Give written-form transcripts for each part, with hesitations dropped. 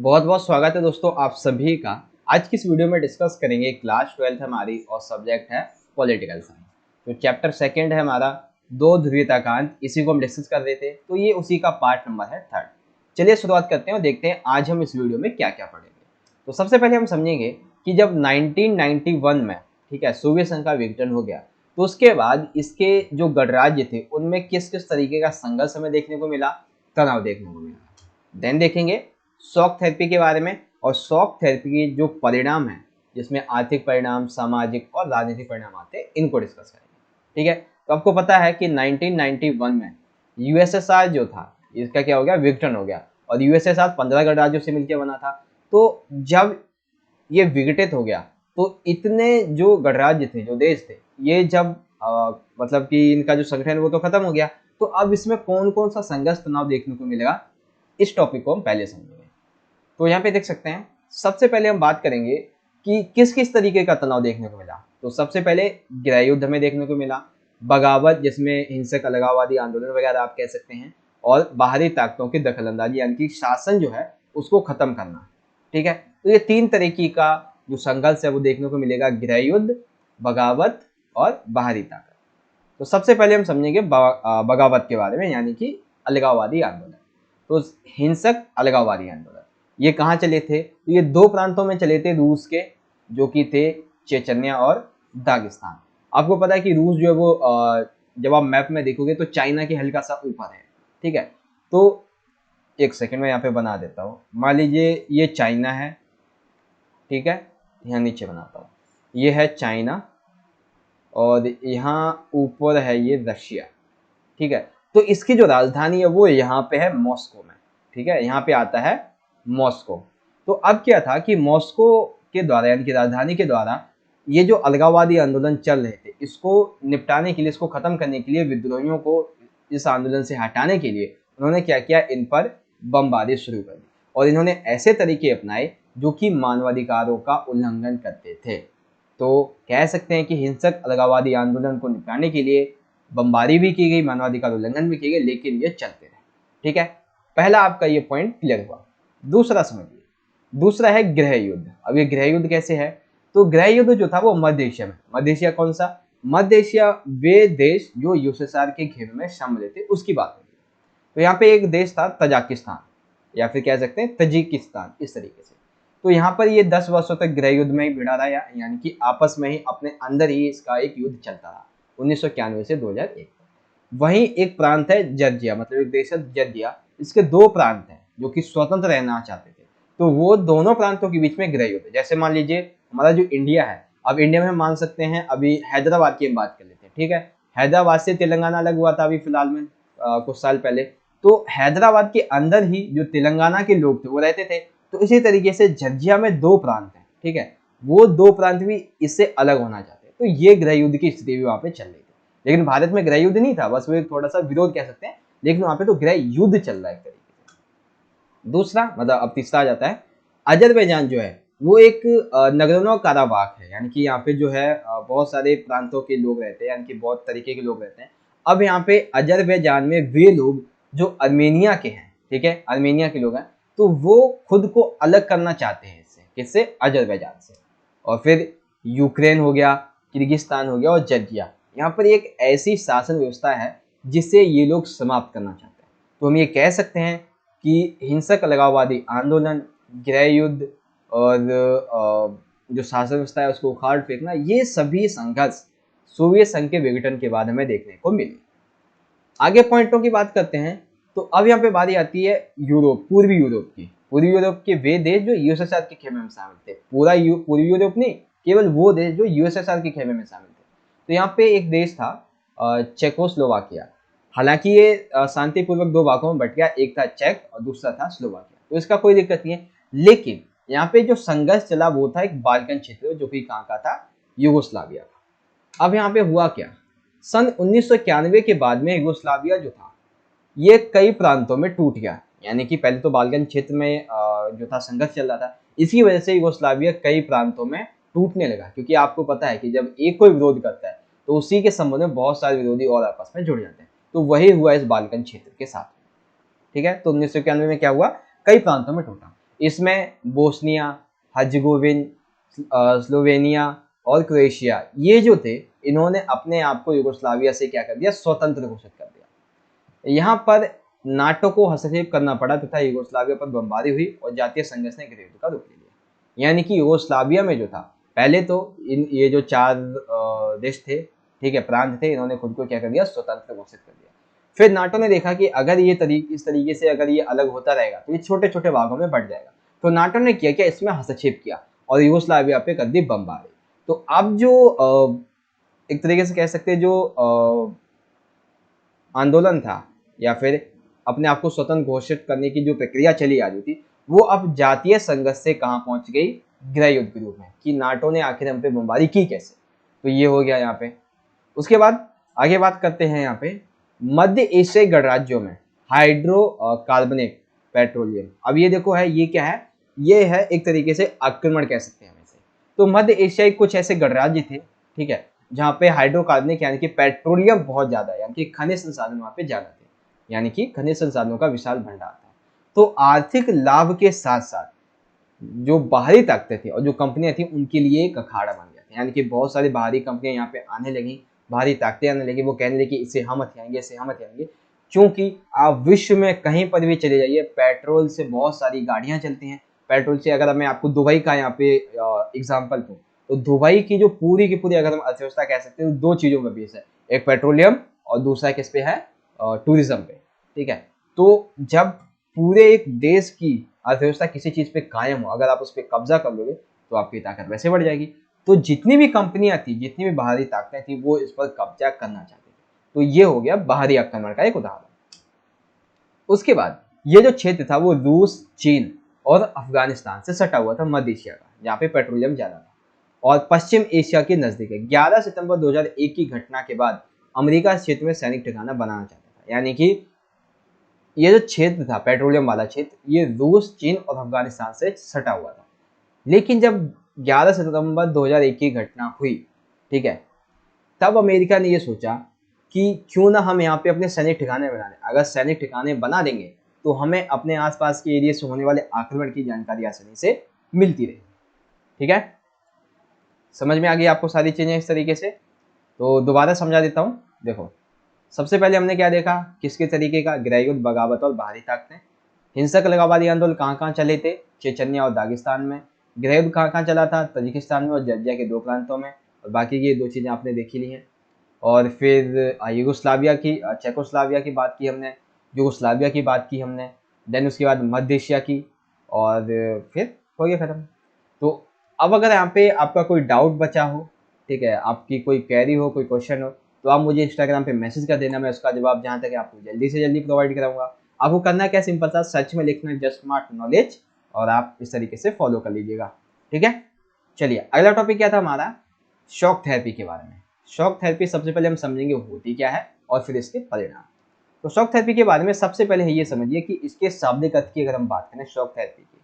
बहुत बहुत स्वागत है दोस्तों आप सभी का। आज की इस वीडियो में डिस्कस करेंगे क्लास 12th हमारी और सब्जेक्ट है पॉलिटिकल साइंस। तो चैप्टर सेकंड है हमारा दो ध्रुवीयताकांत, इसी को हम डिस्कस कर रहे थे, तो ये उसी का पार्ट नंबर है थर्ड। चलिए शुरुआत करते हैं और देखते हैं आज हम इस वीडियो में क्या क्या पढ़ेंगे। तो सबसे पहले हम समझेंगे कि जब 1991 में ठीक है सोवियत संघ का विघटन हो गया, तो उसके बाद इसके जो गणराज्य थे उनमें किस किस तरीके का संघर्ष हमें देखने को मिला, तनाव देखने को मिला। देन देखेंगे शॉक थेरेपी के बारे में, और शॉक थेरेपी के जो परिणाम है जिसमें आर्थिक परिणाम, सामाजिक और राजनीतिक परिणाम आते हैं, इनको डिस्कस करेंगे। ठीक है, तो आपको पता है कि 1991 में यूएसएसआर जो था इसका क्या हो गया, विघटन हो गया, और यूएसएसआर 15 गणराज्यों से मिलकर बना था। तो जब ये विघटित हो गया तो इतने जो गणराज्य थे, जो देश थे, ये जब मतलब कि इनका जो संगठन वो तो खत्म हो गया, तो अब इसमें कौन कौन सा संघर्ष तनाव देखने को मिलेगा, इस टॉपिक को हम पहले समझेंगे। तो यहाँ पे देख सकते हैं, सबसे पहले हम बात करेंगे कि किस किस तरीके का तनाव देखने को मिला। तो सबसे पहले गृह युद्ध में देखने को मिला, बगावत जिसमें हिंसक अलगाववादी आंदोलन वगैरह आप कह सकते हैं, और बाहरी ताकतों की दखलंदाजी यानी कि शासन जो है उसको खत्म करना। ठीक है, तो ये तीन तरीके का जो संघर्ष है वो देखने को मिलेगा, गृह युद्ध, बगावत और बाहरी ताकत। तो सबसे पहले हम समझेंगे बगावत के बारे में, यानी कि अलगाववादी आंदोलन। तो हिंसक अलगाववादी आंदोलन ये कहाँ चले थे, तो ये दो प्रांतों में चले थे रूस के, जो कि थे चेचन्या और दागिस्तान। आपको पता है कि रूस जो है वो जब आप मैप में देखोगे तो चाइना के हल्का सा ऊपर है। ठीक है, तो एक सेकंड में यहाँ पे बना देता हूँ। मान लीजिए ये चाइना है, ठीक है, यहाँ नीचे बनाता हूँ, ये है चाइना और यहाँ ऊपर है ये रशिया। ठीक है, तो इसकी जो राजधानी है वो यहाँ पे है मॉस्को में। ठीक है, यहाँ पे आता है मॉस्को। तो अब क्या था कि मॉस्को के द्वारा यानी कि राजधानी के द्वारा ये जो अलगाववादी आंदोलन चल रहे थे, इसको निपटाने के लिए, इसको खत्म करने के लिए, विद्रोहियों को इस आंदोलन से हटाने के लिए उन्होंने क्या किया, इन पर बमबारी शुरू कर दी, और इन्होंने ऐसे तरीके अपनाए जो कि मानवाधिकारों का उल्लंघन करते थे। तो कह सकते हैं कि हिंसक अलगाववादी आंदोलन को निपटाने के लिए बमबारी भी की गई, मानवाधिकार उल्लंघन भी किए गए, लेकिन ये चलते रहे। ठीक है, पहला आपका ये पॉइंट क्लियर हुआ। दूसरा समझिए, दूसरा है गृह युद्ध। अब ये गृह युद्ध कैसे है, तो गृह युद्ध जो था वो मध्य एशिया में। मध्य एशिया कौन सा, मध्य एशिया वे देश जो यूएसएसआर के घेरे में शामिल थे उसकी बात होगी। तो यहाँ पे एक देश था तजाकिस्तान, या फिर कह सकते हैं तजिकिस्तान, इस तरीके से। तो यहाँ पर ये 10 वर्षों तक गृह युद्ध में ही भिड़ा रहा, यानी कि आपस में ही अपने अंदर ही इसका एक युद्ध चलता रहा 1991 से 2001 तक। वहीं एक प्रांत है जर्जिया, मतलब एक देश है जर्जिया, इसके दो प्रांत हैं जो कि स्वतंत्र रहना चाहते थे। तो वो दोनों प्रांतों के बीच में गृह युद्ध, जैसे मान लीजिए हमारा जो इंडिया है, अब इंडिया में हम मान सकते हैं, अभी हैदराबाद की हम बात कर लेते हैं। ठीक है, हैदराबाद से तेलंगाना अलग हुआ था अभी फिलहाल में कुछ साल पहले। तो हैदराबाद के अंदर ही जो तेलंगाना के लोग थे वो रहते थे। तो इसी तरीके से जर्जिया में दो प्रांत हैं, ठीक है, वो दो प्रांत भी इससे अलग होना चाहते हैं। तो ये गृह युद्ध की स्थिति भी वहां पे चल रही थी, लेकिन भारत में गृह युद्ध नहीं था, बस वो एक थोड़ा सा विरोध कह सकते हैं, लेकिन वहां पे तो गृह युद्ध चल रहा है एक तरीके से। दूसरा मतलब अब तीसरा आ जाता है, अजरबैजान जो है वो एक नगरों काराबाख है, यानी कि यहाँ पे जो है बहुत सारे प्रांतों के लोग रहते हैं, यानी कि बहुत तरीके के लोग रहते हैं। अब यहाँ पे अजरबैजान में वे लोग जो अर्मेनिया के हैं, ठीक है, अर्मेनिया के लोग हैं, तो वो खुद को अलग करना चाहते हैं इससे, किससे, अजरबैजान से। और फिर यूक्रेन हो गया, किर्गिस्तान हो गया और जर्जिया, यहाँ पर एक ऐसी शासन व्यवस्था है जिसे ये लोग समाप्त करना चाहते हैं। तो हम ये कह सकते हैं कि हिंसक अलगाववादी आंदोलन, गृह युद्ध और जो शासन व्यवस्था है उसको उखाड़ फेंकना, ये सभी संघर्ष सोवियत संघ के विघटन के बाद हमें देखने को मिले। आगे पॉइंटों की बात करते हैं, तो अब यहाँ पे बारी आती है यूरोप, पूर्वी यूरोप की। पूर्वी यूरोप के वे देश जो यूएसएसआर के खेमे में शामिल थे, पूर्वी यूरोप नहीं, केवल वो देश जो यूएसएसआर के खेमे में शामिल थे। तो यहाँ पे एक देश था चेकोस्लोवाकिया। हालांकि ये शांतिपूर्वक दो भागों में बट गया, एक था चेक और दूसरा था स्लोवाकिया, तो इसका कोई दिक्कत नहीं है। लेकिन यहाँ पे जो संघर्ष चला वो था एक बाल्कन क्षेत्र, जो कि कहाँ का था, यूगोस्लाविया का। अब यहाँ पे हुआ क्या, सन 1991 के बाद में यूगोस्लाविया जो था ये कई प्रांतों में टूट गया। यानी कि पहले तो बाल्कन क्षेत्र में जो था संघर्ष चल रहा था, इसी वजह से यूगोस्लाविया कई प्रांतों में टूटने लगा, क्योंकि आपको पता है कि जब एक कोई विरोध करता है तो उसी के संबंध में बहुत सारे विरोधी और आपस में जुड़ जाते हैं। तो वही हुआ इस बाल्कन क्षेत्र के साथ। ठीक है, तो 1991 में क्या हुआ, कई प्रांतों में टूटा। इसमें बोस्निया, हर्जेगोविन, स्लोवेनिया और क्रोएशिया ये जो थे, इन्होंने अपने आप को यूगोस्लाविया से क्या कर दिया, स्वतंत्र घोषित कर दिया। यहाँ पर नाटो को हस्तक्षेप करना पड़ा तथा यूगोस्लाविया पर बमबारी हुई और जातीय संघर्ष ने गृह युद्ध का रूप ले लिया। यानी कि यूगोस्लाविया में जो था, पहले तो ये जो 4 देश थे, ठीक है, प्रांत थे, इन्होंने खुद को क्या कर दिया, स्वतंत्र घोषित कर दिया। फिर नाटो ने देखा कि अगर ये इस तरीके से अगर ये अलग होता रहेगा तो ये छोटे छोटे भागों में बढ़ जाएगा। तो नाटो ने किया क्या, इसमें हस्तक्षेप किया और यूगोस्लाविया पे कर दी बमबारी। तो अब जो एक तरीके से कह सकते हैं जो आंदोलन था या फिर अपने आप को स्वतंत्र घोषित करने की जो प्रक्रिया चली आ रही थी, वो अब जातीय संघर्ष से कहाँ पहुंच गई, गृह युद्ध के रूप में, कि नाटो ने आखिर हम पे बमबारी की कैसे। तो ये हो गया यहाँ पे। उसके बाद आगे बात करते हैं यहाँ पे मध्य एशियाई गणराज्यों में हाइड्रोकार्बनिक पेट्रोलियम। अब ये देखो है, ये क्या है, ये है एक तरीके से आक्रमण कह सकते हैं इसे। तो मध्य एशियाई कुछ ऐसे गणराज्य थे, ठीक है, जहाँ पे हाइड्रोकार्बनिक यानी कि पेट्रोलियम बहुत ज्यादा है, यानी कि खनिज संसाधन वहाँ पे ज्यादा थे, यानी कि खनिज संसाधनों का विशाल भंडार था। तो आर्थिक लाभ के साथ साथ जो बाहरी ताकतें थी और जो कंपनियां थी उनके लिए एक अखाड़ा बन गया था। यानी कि बहुत सारी बाहरी कंपनियां यहाँ पे आने लगी, बाहरी ताकतें आने लगी, वो कहने लगी इससे हम हथियाएंगे, इससे हम हथियाएंगे। क्योंकि आप विश्व में कहीं पर भी चले जाइए, पेट्रोल से बहुत सारी गाड़ियां चलती हैं। पेट्रोल से अगर मैं आपको दुबई का यहाँ पे एग्जाम्पल दूँ, तो दुबई की जो पूरी की पूरी अगर हम अर्थव्यवस्था कह सकते हैं, 2 चीजों में बेस है, एक पेट्रोलियम और दूसरा किस पे है, टूरिज्म पे, ठीक है। तो जब पूरे एक देश की अर्थव्यवस्था किसी चीज पे कायम हो, अगर आप उस पर कब्जा कर लोगे तो आपकी ताकत वैसे बढ़ जाएगी। तो जितनी भी कंपनियां थी, जितनी भी बाहरी ताकतें थी, वो इस पर कब्जा करना चाहती थी। तो ये हो गया बाहरी आक्रमण का एक उदाहरण। उसके बाद ये जो क्षेत्र था वो रूस, चीन और अफगानिस्तान से सटा हुआ था, मध्य एशिया का, जहाँ पे पेट्रोलियम ज्यादा था, और पश्चिम एशिया के नजदीक है। 11 सितंबर 2001 की घटना के बाद अमेरिका इस क्षेत्र में सैनिक ठिकाना बनाना चाहता था। यानी कि ये जो क्षेत्र था, पेट्रोलियम वाला क्षेत्र, ये रूस, चीन और अफगानिस्तान से सटा हुआ था। लेकिन जब 11 सितंबर 2001 की घटना हुई, ठीक है, तब अमेरिका ने ये सोचा कि क्यों ना हम यहाँ पे अपने सैनिक ठिकाने बना लें। अगर सैनिक ठिकाने बना देंगे तो हमें अपने आसपास के एरिया से होने वाले आक्रमण की जानकारी आसानी से मिलती रहे, ठीक है। समझ में आ गई आपको सारी चीजें इस तरीके से। तो दोबारा समझा देता हूँ। देखो, सबसे पहले हमने क्या देखा, किसके तरीके का, गृह युद्ध, बगावत और बाहरी ताकतें। हिंसक अलगाववादी आंदोलन कहाँ कहाँ चले थे, चेचन्या और दागिस्तान में। गृह युद्ध कहाँ कहाँ चला था, तजिकिस्तान में और जॉर्जिया के 2 प्रांतों में। और बाकी की 2 चीज़ें आपने देखी ली हैं। और फिर यूगोस्लाविया की, चेकोस्लाविया की बात की हमने, यूगोस्लाविया की बात की हमने, देन उसके बाद मध्य एशिया की, और फिर हो गया खत्म। तो अब अगर यहाँ पे आपका कोई डाउट बचा हो, ठीक है, आपकी कोई क्वेरी हो, कोई क्वेश्चन हो, तो आप मुझे इंस्टाग्राम पे मैसेज कर देना, मैं उसका जवाब जहाँ तक है आपको जल्दी से जल्दी प्रोवाइड कराऊंगा। आपको करना क्या, सिंपल सा सर्च में लिखना जस्ट स्मार्ट नॉलेज, और आप इस तरीके से फॉलो कर लीजिएगा, ठीक है। चलिए, अगला टॉपिक क्या था हमारा, शॉक थेरेपी के बारे में। शॉक थेरेपी सबसे पहले हम समझेंगे होती क्या है और फिर इसके परिणाम। तो शॉक थेरेपी के बारे में सबसे पहले ये समझिए कि इसके शाब्दिक अर्थ की अगर हम बात करें शॉक थेरेपी की,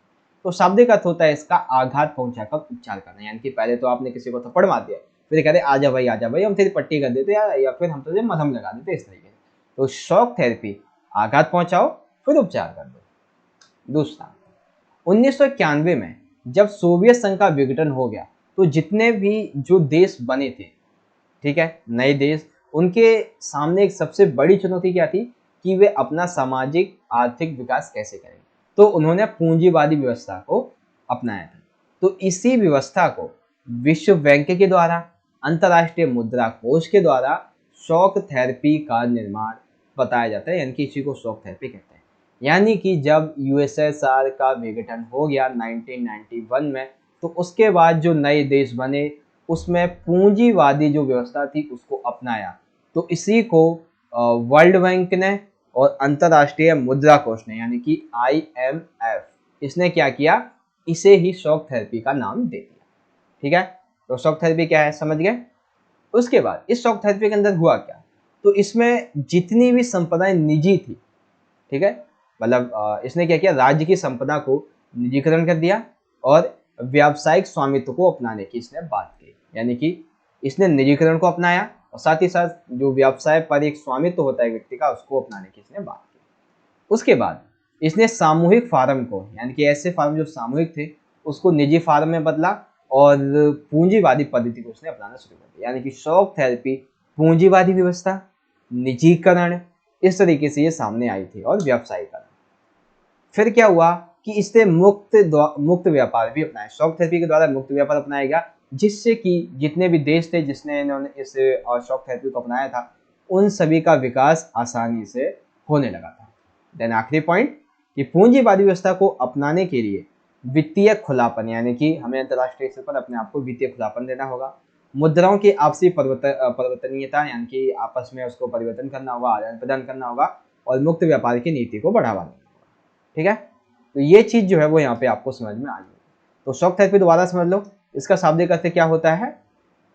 तो शाब्दिक अर्थ होता है इसका आघात पहुंचाकर उपचार करना। यानी कि पहले तो आपने किसी को थप्पड़ मार दिया, फिर कहते आजा भाई हम तेरी पट्टी कर देते या फिर हम तुझे मलहम लगा देते, इस तरीके से। तो शॉक थेरेपी, आघात पहुंचाओ फिर उपचार कर दो। दूसरा, 1991 में जब सोवियत संघ का विघटन हो गया, तो जितने भी जो देश बने थे, ठीक है, नए देश, उनके सामने एक सबसे बड़ी चुनौती क्या थी कि वे अपना सामाजिक आर्थिक विकास कैसे करें। तो उन्होंने पूंजीवादी व्यवस्था को अपनाया था। तो इसी व्यवस्था को विश्व बैंक के द्वारा, अंतर्राष्ट्रीय मुद्रा कोष के द्वारा शॉक थेरेपी का निर्माण बताया जाता है, यानी कि इसी को शॉक थेरेपी कहते हैं। यानी कि जब यूएसएसआर का विघटन हो गया 1991 में, तो उसके बाद जो नए देश बने उसमें पूंजीवादी जो व्यवस्था थी उसको अपनाया। तो इसी को वर्ल्ड बैंक ने और अंतर्राष्ट्रीय मुद्रा कोष ने, यानी कि IMF, इसने क्या किया, इसे ही शॉक थेरेपी का नाम दे दिया, ठीक है। तो शॉक थेरेपी क्या है समझ गए। उसके बाद इस शॉक थेरेपी के अंदर हुआ क्या, तो इसमें जितनी भी संपदाएं निजी थी, ठीक है, मतलब इसने क्या किया, राज्य की संपदा को निजीकरण कर दिया और व्यावसायिक स्वामित्व को अपनाने की इसने बात की। यानी कि इसने निजीकरण को अपनाया और साथ ही साथ जो व्यवसाय पर एक स्वामित्व होता है व्यक्ति का, उसको अपनाने की इसने बात की। उसके बाद इसने सामूहिक फार्म को, यानी कि ऐसे फार्म जो सामूहिक थे उसको निजी फार्म में बदला और पूंजीवादी पद्धति को उसने अपनाना शुरू कर दिया। यानी कि शॉक थेरेपी पूंजीवादी व्यवस्था, निजीकरण, इस तरीके से ये सामने आई थी, और व्यवसायीकरण। फिर क्या हुआ कि इसने मुक्त व्यापार भी अपनाया। शॉक थेरेपी के द्वारा मुक्त व्यापार अपनाया गया, जिससे कि जितने भी देश थे जिसने इन्होंने इस शॉक थेरेपी को अपनाया था उन सभी का विकास आसानी से होने लगा था। देन आखिरी पॉइंट कि पूंजीवादी व्यवस्था को अपनाने के लिए वित्तीय खुलापन, यानी कि हमें अंतर्राष्ट्रीय स्तर पर अपने आप को वित्तीय खुलापन देना होगा। मुद्राओं की आपसी परिवर्तनीयता, यानी कि आपस में उसको परिवर्तन करना होगा, आदान प्रदान करना होगा, और मुक्त व्यापार की नीति को बढ़ावा देना होगा। ठीक है, तो ये चीज जो है वो यहाँ पे आपको समझ में आ जाएगी। तो शॉक थेरेपी दोबारा समझ लो, इसका शाब्दिक अर्थ क्या होता है?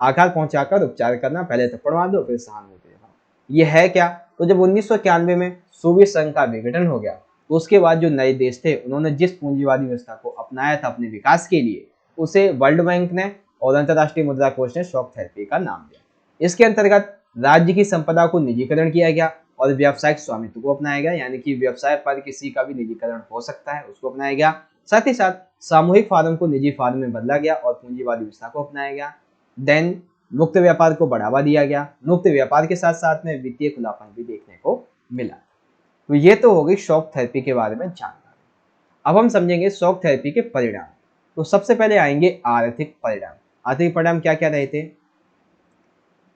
आघात पहुंचाकर उपचार करना, पहले थप्पड़ मार दो फिर सहानुभूति दिखाओ। ये है क्या? तो जब 1991 में सोवियत संघ का विघटन हो गया तो उसके बाद जो नए देश थे उन्होंने जिस पूंजीवादी व्यवस्था को अपनाया था अपने विकास के लिए, उसे वर्ल्ड बैंक ने और अंतर्राष्ट्रीय मुद्रा कोष ने शॉक थेरेपी का नाम दिया। इसके अंतर्गत राज्य की संपदा को निजीकरण किया गया और व्यावसायिक स्वामित्व को अपनाया गया, यानी कि व्यवसाय पर किसी का भी निजीकरण हो सकता है, उसको अपनाया गया। साथ ही साथ सामूहिक फार्म को निजी फार्म में बदला गया और पूंजीवादी व्यवस्था को अपनाया गया। देन मुक्त व्यापार को बढ़ावा दिया गया। मुक्त व्यापार के साथ साथ में वित्तीय खुलापन भी देखने को मिला। तो ये तो हो गई शॉक थेरेपी के बारे में जानकारी। अब हम समझेंगे शॉक थेरेपी के परिणाम। तो सबसे पहले आएंगे आर्थिक परिणाम। आर्थिक परिणाम क्या क्या रहे थे?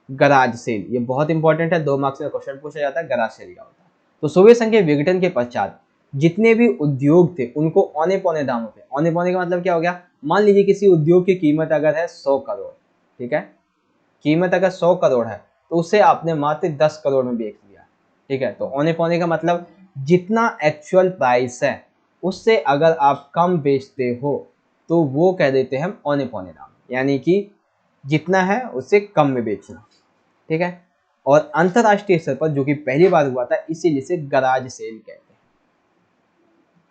गराज सेल, ये बहुत इंपॉर्टेंट है, 2 मार्क्स में क्वेश्चन पूछा जाता है, गराज सेल क्या होता है। तो सोवियत संघ के विघटन के पश्चात जितने भी उद्योग थे उनको औने पौने दामों पे, औने पौने का मतलब क्या हो गया? मान लीजिए किसी उद्योग की कीमत अगर है 100 करोड़, ठीक है, कीमत अगर 100 करोड़ है तो उसे आपने मात्र 10 करोड़ में बेच दिया। ठीक है, तो औने पौने का मतलब जितना एक्चुअल प्राइस है उससे अगर आप कम बेचते हो तो वो कह देते हैं हम औने पौने दाम, यानी कि जितना है उससे कम में बेचना। ठीक है, और अंतरराष्ट्रीय स्तर पर जो कि पहली बार हुआ था इसीलिए इसे गराज सेल कहते हैं।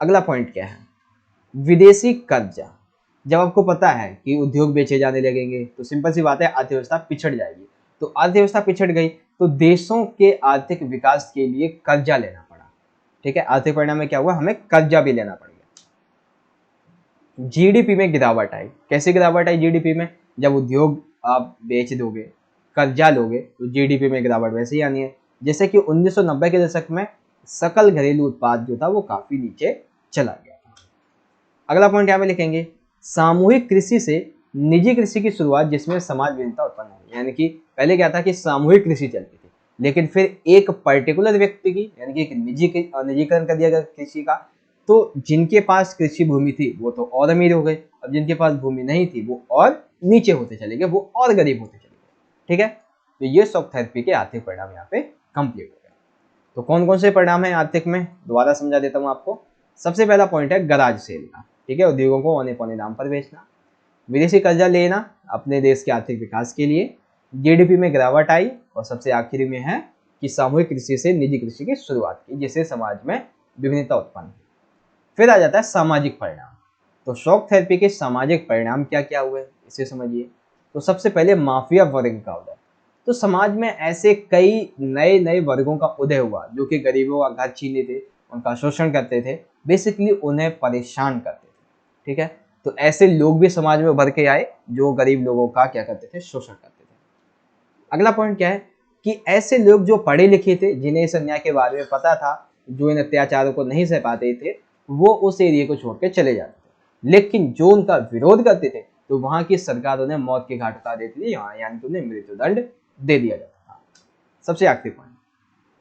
अगला पॉइंट क्या है? विदेशी कर्जा। जब आपको पता है कि उद्योग बेचे जाने लगेंगे तो सिंपल सी बात है अर्थव्यवस्था पिछड़ जाएगी। तो अर्थव्यवस्था पिछड़ गई तो देशों के आर्थिक विकास के लिए कर्जा लेना पड़ा। ठीक है, आर्थिक परिणाम में क्या हुआ? हमें कर्जा भी लेना पड़ गया। जीडीपी में गिरावट आई। कैसे गिरावट आई जीडीपी में? जब उद्योग आप बेच दोगे, कर्जा लोगे तो जीडीपी में गिरावट वैसे ही आनी है। जैसे कि 1990 के दशक में सकल घरेलू उत्पाद जो था वो काफी नीचे चला गया। अगला पॉइंट यहाँ पे लिखेंगे सामूहिक कृषि से निजी कृषि की शुरुआत, जिसमें समाज विभिन्नता उत्पन्न हुई। यानी कि पहले क्या था कि सामूहिक कृषि चलती थी, लेकिन फिर एक पर्टिकुलर व्यक्ति की, यानी कि एक निजीकरण कर दिया गया कृषि का। तो जिनके पास कृषि भूमि थी वो तो और अमीर हो गए, अब जिनके पास भूमि नहीं थी वो और नीचे होते चले गए, वो और गरीब होते चले गए। ठीक है, तो ये शॉक थेरेपी के आर्थिक परिणाम यहाँ पे कंप्लीट हो गए। तो कौन कौन से परिणाम है आर्थिक में, दोबारा समझा देता हूँ आपको। सबसे पहला पॉइंट है गराज सेल का। ठीक है, उद्योगों को औने पौने दाम पर बेचना। विदेशी कर्जा लेना अपने देश के आर्थिक विकास के लिए। जीडीपी में गिरावट आई। और सबसे आखिरी में है कि सामूहिक कृषि से निजी कृषि की शुरुआत की, जिससे समाज में विभिन्नता उत्पन्न हुई। फिर आ जाता है सामाजिक परिणाम। तो शॉक थेरेपी के सामाजिक परिणाम क्या क्या हुए इसे समझिए। तो सबसे पहले माफिया वर्ग का उदय। तो समाज में ऐसे कई नए नए वर्गों का उदय हुआ जो कि गरीबों का घर छीने थे, उनका शोषण करते थे, बेसिकली उन्हें परेशान करते थे। ठीक है, तो ऐसे लोग भी समाज में उभर के आए जो गरीब लोगों का क्या करते थे? शोषण करते थे। अगला पॉइंट क्या है कि ऐसे लोग जो पढ़े लिखे थे, जिन्हें इस अन्याय के बारे में पता था, जो इन अत्याचारों को नहीं सह पाते थे, वो उस एरिया को छोड़ के चले जाते थे। लेकिन जो उनका विरोध करते थे तो वहां की सरकार उन्हें मौत के घाट उतार देती थी, यानी कि उन्हें मृत्युदंड दे दिया जाता था। सबसे आखिरी पॉइंट,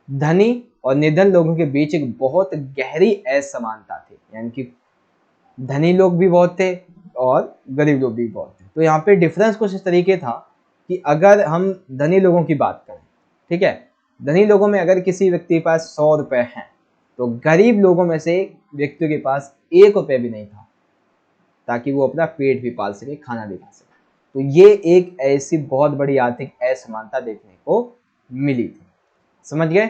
धनी और निर्धन लोगों के बीच एक बहुत गहरी असमानता थी, यानी कि धनी लोग भी बहुत थे और गरीब लोग भी बहुत थे। तो यहाँ पे डिफरेंस कुछ इस तरीके था कि अगर हम धनी लोगों की बात करें, ठीक है, धनी लोगों में अगर किसी व्यक्ति के पास 100 रुपए हैं तो गरीब लोगों में से व्यक्ति के पास 1 रुपये भी नहीं था ताकि वो अपना पेट भी पाल सके, खाना भी खा सके। तो ये एक ऐसी बहुत बड़ी आर्थिक असमानता देखने को मिली थी। समझ गए?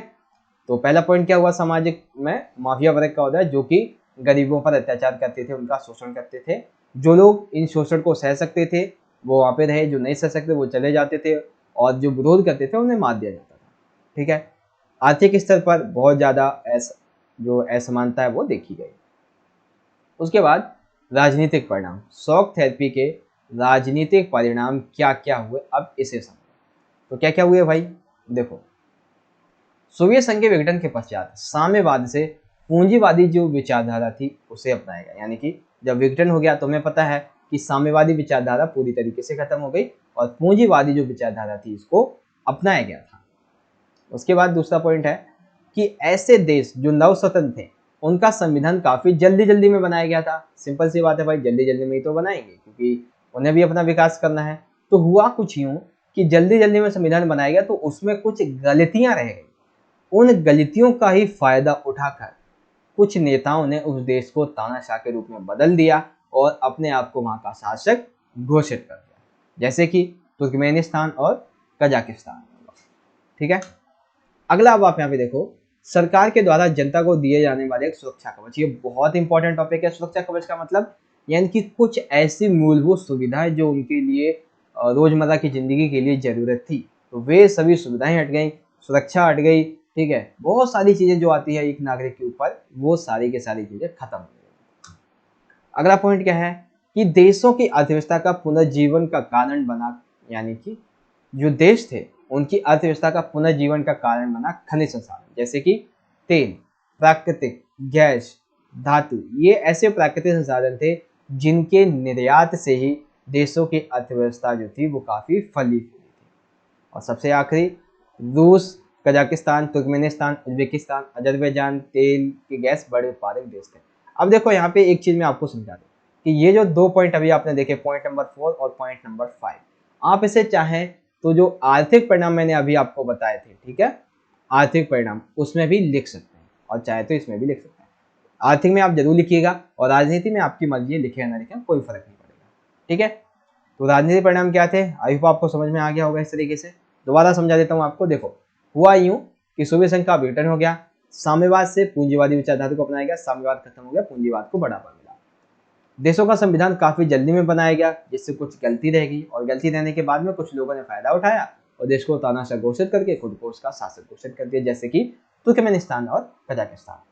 तो पहला पॉइंट क्या हुआ सामाजिक में? माफिया वर्ग का उदय जो कि गरीबों पर अत्याचार करते थे, उनका शोषण करते थे। जो लोग इन शोषण को सह सकते थे वो वहां पे रहे, जो नहीं सह सकते वो चले जाते थे, और जो विरोध करते थे उन्हें मार दिया जाता था। ठीक है, आर्थिक स्तर पर बहुत ज्यादा जो असमानता है वो देखी गई। उसके बाद राजनीतिक परिणाम, शॉक थेरेपी के राजनीतिक परिणाम क्या क्या हुए अब इसे समझो। तो क्या क्या हुए भाई, देखो सोवियत संघ के विघटन के पश्चात साम्यवाद से पूंजीवादी जो विचारधारा थी उसे अपनाया गया। यानी कि जब विघटन हो गया तो हमें पता है कि साम्यवादी विचारधारा पूरी तरीके से खत्म हो गई और पूंजीवादी जो विचारधारा थी इसको अपनाया गया था। उसके बाद दूसरा पॉइंट है कि ऐसे देश जो नव स्वतंत्र थे उनका संविधान काफी जल्दी जल्दी में बनाया गया था। सिंपल सी बात है भाई, जल्दी जल्दी में ही तो बनाएंगे क्योंकि उन्हें भी अपना विकास करना है। तो हुआ कुछ यूं कि जल्दी जल्दी में संविधान बनाया गया तो उसमें कुछ गलतियां रह गई। उन गलतियों का ही फायदा उठाकर कुछ नेताओं ने उस देश को तानाशाह के रूप में बदल दिया और अपने आप को वहां का शासक घोषित कर दिया, जैसे कि तुर्कमेनिस्तान और कजाकिस्तान। ठीक है, अगला अब आप यहाँ पे देखो, सरकार के द्वारा जनता को दिए जाने वाले एक सुरक्षा कवच। ये बहुत इंपॉर्टेंट टॉपिक है। सुरक्षा कवच का मतलब यानी कि कुछ ऐसी मूलभूत सुविधाएं जो उनके लिए रोजमर्रा की जिंदगी के लिए जरूरत थी, तो वे सभी सुविधाएं हट गई, सुरक्षा हट गई। ठीक है, बहुत सारी चीजें जो आती है एक नागरिक के ऊपर, वो सारी की सारी चीजें खत्म हो गई। अगला पॉइंट क्या है कि देशों की अर्थव्यवस्था का पुनर्जीवन का कारण बना, यानी कि जो देश थे उनकी अर्थव्यवस्था का पुनर्जीवन का कारण बना खनिज संसाधन, जैसे कि तेल, प्राकृतिक गैस, धातु। ये ऐसे प्राकृतिक संसाधन थे जिनके निर्यात से ही देशों की अर्थव्यवस्था जो थी वो काफी फली फूली थी। और सबसे आखिरी, रूस, कजाकिस्तान, तुर्कमेनिस्तान, उज्बेकिस्तान, अजरबैजान तेल के गैस बड़े उत्पादक देश थे। अब देखो यहाँ पे एक चीज मैं आपको समझा दूं कि ये जो दो पॉइंट अभी आपने देखे, पॉइंट नंबर 4 और पॉइंट नंबर 5, आप इसे चाहें तो जो आर्थिक परिणाम मैंने अभी आपको बताए थे, ठीक है, आर्थिक परिणाम उसमें भी लिख सकते हैं और चाहे तो इसमें भी लिख सकते हैं। आर्थिक में आप जरूर लिखिएगा और राजनीति में आपकी मर्जी है, लिखे या ना लिखे कोई फर्क नहीं पड़ेगा। ठीक है, तो राजनीतिक परिणाम क्या थे, आई होप आपको समझ में आ गया होगा। इस तरीके से दोबारा समझा देता हूँ आपको। देखो हुआ यूं कि सोवियत संघ का विघटन हो गया, साम्यवाद से पूंजीवादी विचारधारा को अपनाया गया, साम्यवाद खत्म हो गया, पूंजीवाद को बढ़ावा मिला। देशों का संविधान काफी जल्दी में बनाया गया जिससे कुछ गलती रह गई और गलती रहने के बाद में कुछ लोगों ने फायदा उठाया और देश को तानाशाह घोषित करके खुद को उसका शासक घोषित कर दिया, जैसे कि तुर्कमेनिस्तान और कजाकिस्तान।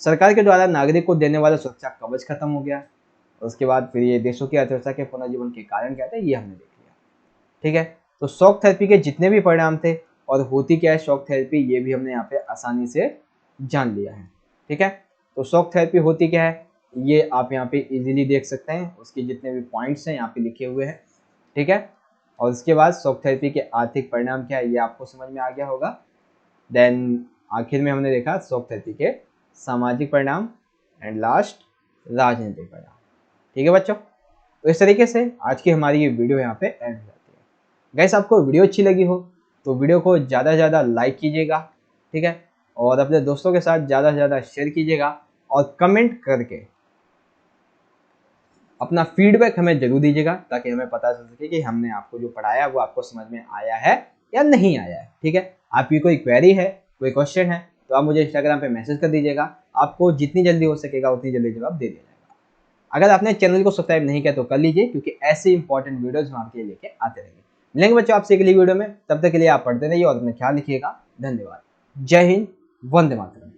सरकार के द्वारा नागरिक को देने वाला सुरक्षा कवच खत्म हो गया। उसके बाद फिर ये देशों की अर्थव्यवस्था के पुनर्जीवन के कारण क्या थे ये हमने देख लिया। ठीक है, तो शॉक थेरेपी के जितने भी परिणाम थे और होती क्या है शॉक थेरेपी, ये भी हमने यहाँ पे आसानी से जान लिया है। ठीक है, तो शॉक थेरेपी होती क्या है ये आप यहाँ पे इजीली देख सकते हैं, उसके जितने भी पॉइंट्स हैं यहाँ पे लिखे हुए हैं। ठीक है, और उसके बाद शॉक थेरेपी के आर्थिक परिणाम क्या है ये आपको समझ में आ गया होगा। देन आखिर में हमने देखा शॉक थेरेपी के सामाजिक परिणाम एंड लास्ट राजनीतिक परिणाम। ठीक है बच्चों, तो इस तरीके से आज की हमारी ये वीडियो यहाँ पे एंड हो जाती है। गाइस आपको वीडियो अच्छी लगी हो तो वीडियो को ज़्यादा से ज़्यादा लाइक कीजिएगा। ठीक है, और अपने दोस्तों के साथ ज़्यादा से ज़्यादा शेयर कीजिएगा और कमेंट करके अपना फीडबैक हमें जरूर दीजिएगा ताकि हमें पता चल सके कि हमने आपको जो पढ़ाया वो आपको समझ में आया है या नहीं आया है। ठीक है, आपकी कोई क्वेरी है, कोई क्वेश्चन है तो आप मुझे इंस्टाग्राम पे मैसेज कर दीजिएगा, आपको जितनी जल्दी हो सकेगा उतनी जल्दी जवाब दे दिया जाएगा। अगर आपने चैनल को सब्सक्राइब नहीं किया तो कर लीजिए क्योंकि ऐसे इंपॉर्टेंट वीडियोज हम आपके लिए लेके आते रहेंगे। मिलेंगे बच्चों आपसे अगली वीडियो में, तब तक के लिए आप पढ़ते रहिए और अपना ख्याल रखिएगा। धन्यवाद। जय हिंद, वंदे मातरम।